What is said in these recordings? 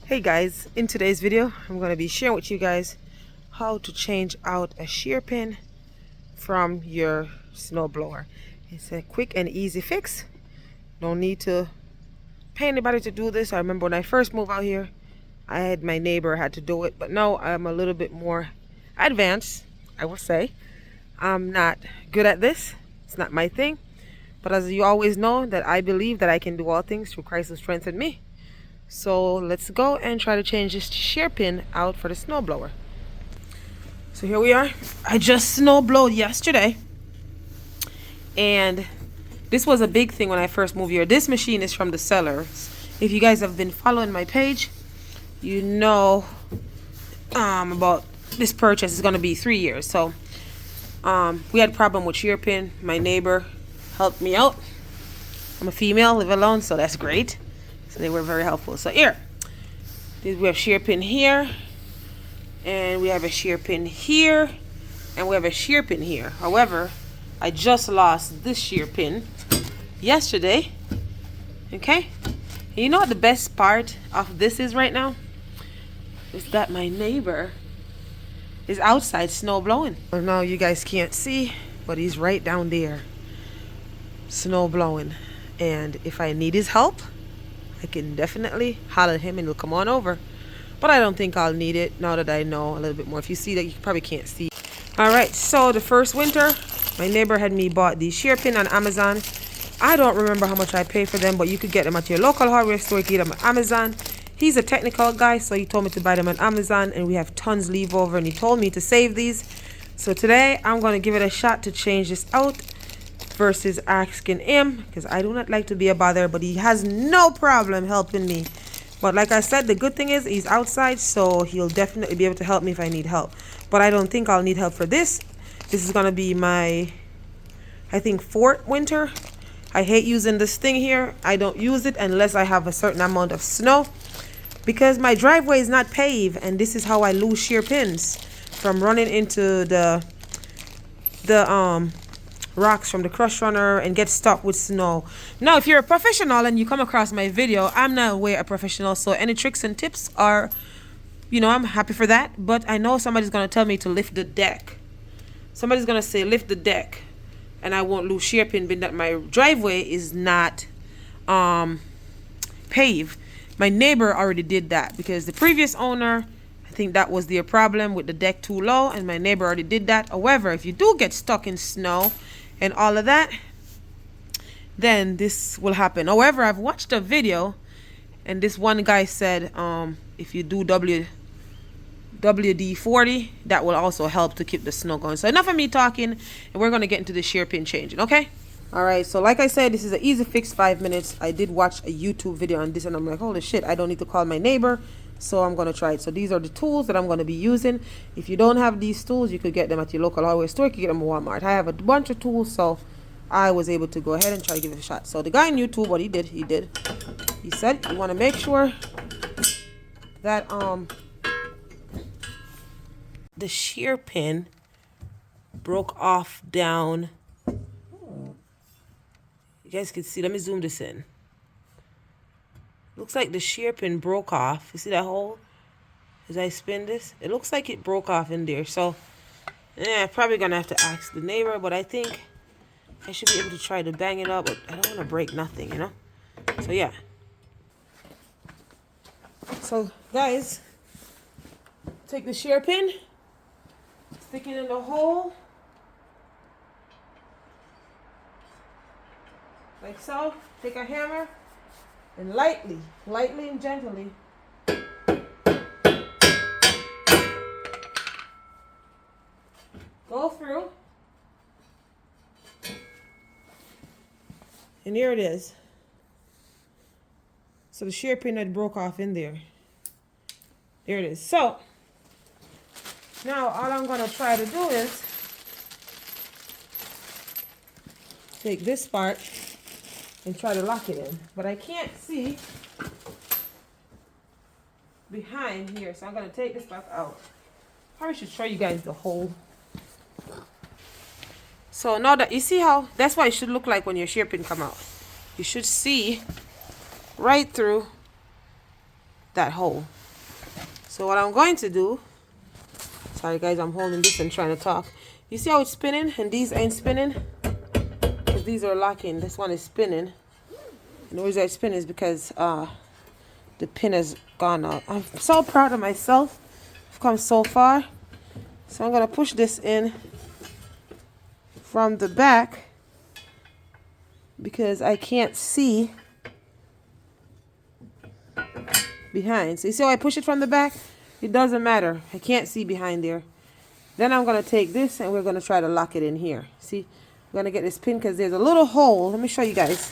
Hey guys, in today's video I'm going to be sharing with you guys how to change out a shear pin from your snowblower. It's a quick and easy fix. Don't need to pay anybody to do this. I remember when I first moved out here, I had my neighbor had to do it, but now I'm a little bit more advanced, I will say. I'm not good at this. It's not my thing. But as you always know, that I believe that I can do all things through Christ who strengthened me. So let's go and try to change this shear pin out for the snowblower. So here we are. I just snowblowed yesterday. And this was a big thing when I first moved here. This machine is from the sellers. If you guys have been following my page, you know about this purchase. Is going to be 3 years. So we had a problem with shear pin. My neighbor helped me out. I'm a female, live alone, so that's great. So they were very helpful. So here, we have shear pin here, and we have a shear pin here, and we have a shear pin here. However, I just lost this shear pin yesterday. Okay, and you know what the best part of this is right now? Is that my neighbor is outside snow blowing. Well, now you guys can't see, but he's right down there snow blowing. And if I need his help, I can definitely holler at him and he'll come on over. But I don't think I'll need it now that I know a little bit more. If you see that, you probably can't see. Alright, so the first winter, my neighbor had me bought these shear pin on Amazon. I don't remember how much I paid for them, but you could get them at your local hardware store. You can get them on Amazon. He's a technical guy, so he told me to buy them on Amazon, and we have tons leave over, and he told me to save these. So today, I'm going to give it a shot to change this out versus asking him, because I do not like to be a bother, but he has no problem helping me. But like I said, the good thing is he's outside, so he'll definitely be able to help me if I need help. But I don't think I'll need help for this. This is going to be my, I think, 4th winter. I hate using this thing here. I don't use it unless I have a certain amount of snow, because my driveway is not paved, and this is how I lose shear pins, from running into the rocks from the crush runner and get stuck with snow. Now, if you're a professional and you come across my video, I'm not a professional, so any tricks and tips are, I'm happy for that. But I know somebody's going to tell me to lift the deck. Somebody's going to say lift the deck, and I won't lose shear pin, being that my driveway is not paved. My neighbor already did that, because the previous owner, I think that was their problem with the deck too low, and my neighbor already did that. However, if you do get stuck in snow and all of that, then this will happen. However, I've watched a video, and this one guy said if you do WD-40, that will also help to keep the snow going. So enough of me talking, and we're going to get into the shear pin changing, okay? Alright, so like I said, this is an easy fix, 5 minutes. I did watch a YouTube video on this, and I'm like, holy shit, I don't need to call my neighbor. So I'm going to try it. So these are the tools that I'm going to be using. If you don't have these tools, you could get them at your local hardware store. You could get them at Walmart. I have a bunch of tools, so I was able to go ahead and try to give it a shot. So the guy on YouTube, what he did, he said you want to make sure that the shear pin broke off down. You guys can see. Let me zoom this in. Looks like the shear pin broke off. You see that hole? As I spin this, it looks like it broke off in there. So, yeah, probably gonna have to ask the neighbor, but I think I should be able to try to bang it up. But I don't want to break nothing, So yeah. So guys, take the shear pin, stick it in the hole, like so. Take a hammer. And lightly and gently, go through. And here it is. So the shear pin had broke off in there. There it is. So now all I'm going to try to do is take this part and try to lock it in, but I can't see behind here, so I'm going to take this back out. Probably should show you guys the hole. So now that you see how, that's what it should look like when your shear pin come out. You should see right through that hole. So what I'm going to do, sorry guys, I'm holding this and trying to talk. You see how it's spinning and these ain't spinning? Because these are locking. This one is spinning. And the reason it's spinning is because the pin has gone out. I'm so proud of myself. I've come so far. So I'm going to push this in from the back because I can't see behind. So you see how I push it from the back? It doesn't matter. I can't see behind there. Then I'm going to take this and we're going to try to lock it in here. See, I'm going to get this pin because there's a little hole. Let me show you guys.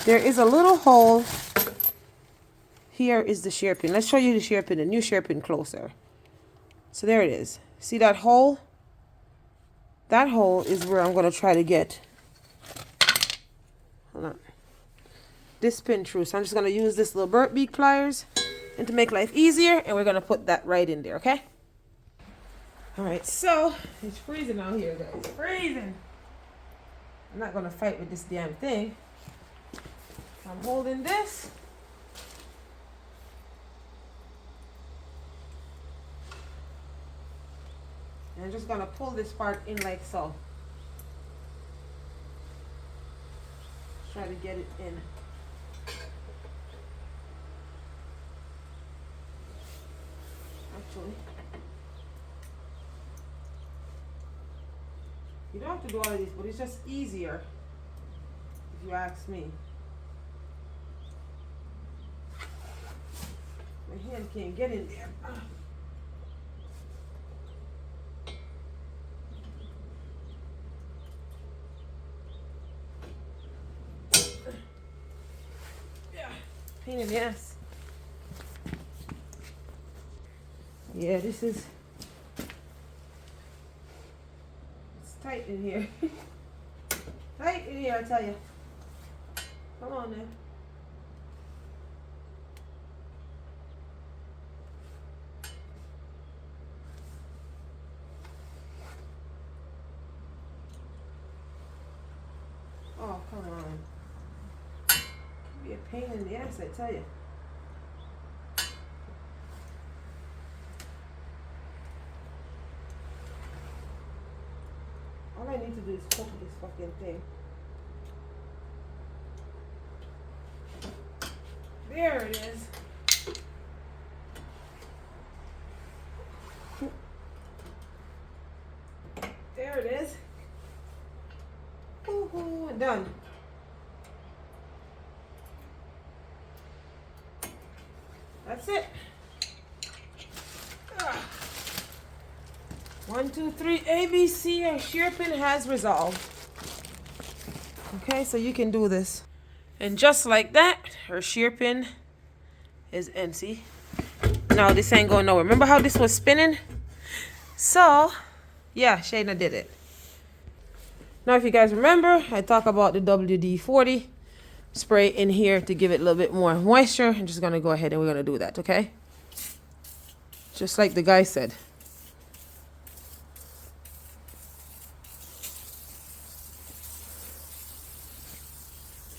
There is a little hole. Here is the shear pin. Let's show you the shear pin, the new shear pin closer. So there it is. See that hole? That hole is where I'm going to try to get, hold on, this pin through. So I'm just going to use this little burp beak pliers and to make life easier, and we're going to put that right in there, okay? All right, so it's freezing out here, guys. It's freezing. I'm not going to fight with this damn thing. I'm holding this. And I'm just going to pull this part in like so. Try to get it in. Actually, you don't have to do all of this, but it's just easier if you ask me. My hand can't get in there. Yeah, pain in the ass. Yeah, this is, it's tight in here. Tight in here, I tell you. Come on now. Oh, come on. It'd be a pain in the ass, I tell you. All I need to do is poke this fucking thing. There it is. There it is. Woohoo, done. That's it. 1, 2, 3, ABC, our shear pin has resolved. Okay, so you can do this. And just like that, her shear pin is empty. Now this ain't going nowhere. Remember how this was spinning? So, yeah, Shayna did it. Now if you guys remember, I talked about the WD-40 spray in here to give it a little bit more moisture. I'm just going to go ahead and we're going to do that, okay? Just like the guy said.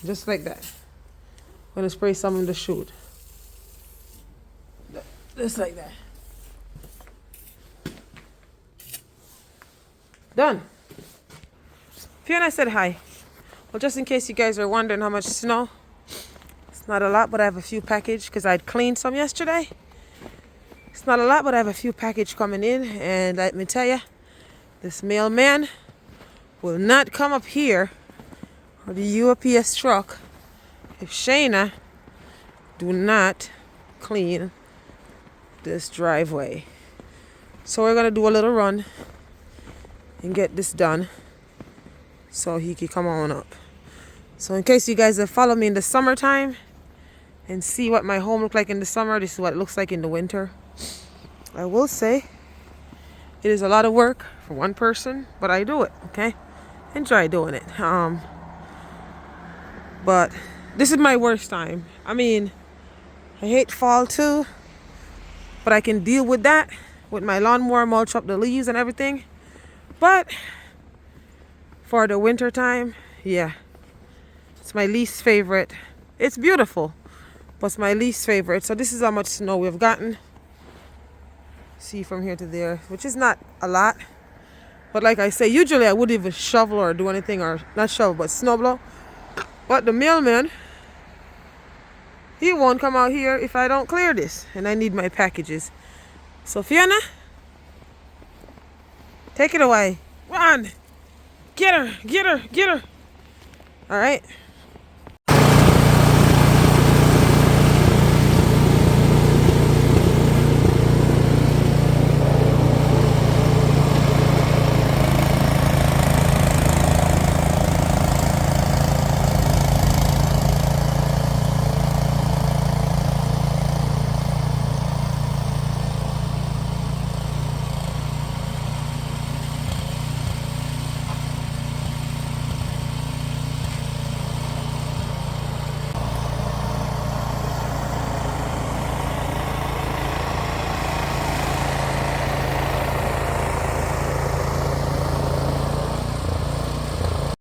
Just like that. I'm going to spray some in the chute. Just like that. Done. Fiona said hi. Well, just in case you guys are wondering how much snow, it's not a lot, but I have a few package because I'd cleaned some yesterday. It's not a lot, but I have a few package coming in, and let me tell you, this mailman will not come up here or the UPS truck if Shayna do not clean this driveway. So we're gonna do a little run and get this done so he can come on up. So in case you guys have followed me in the summertime and see what my home looked like in the summer, this is what it looks like in the winter. I will say it is a lot of work for one person, but I do it, okay? Enjoy doing it. But this is my worst time. I mean, I hate fall too, but I can deal with that with my lawnmower, mulch up the leaves and everything. But for the winter time, yeah, it's my least favorite. It's beautiful, but my least favorite. So this is how much snow we've gotten. See from here to there, which is not a lot. But like I say, usually I wouldn't even shovel or do anything, or not shovel, but snowblow. But the mailman, he won't come out here if I don't clear this. And I need my packages. So Fiona, take it away. Run! Get her! Get her! Get her! All right.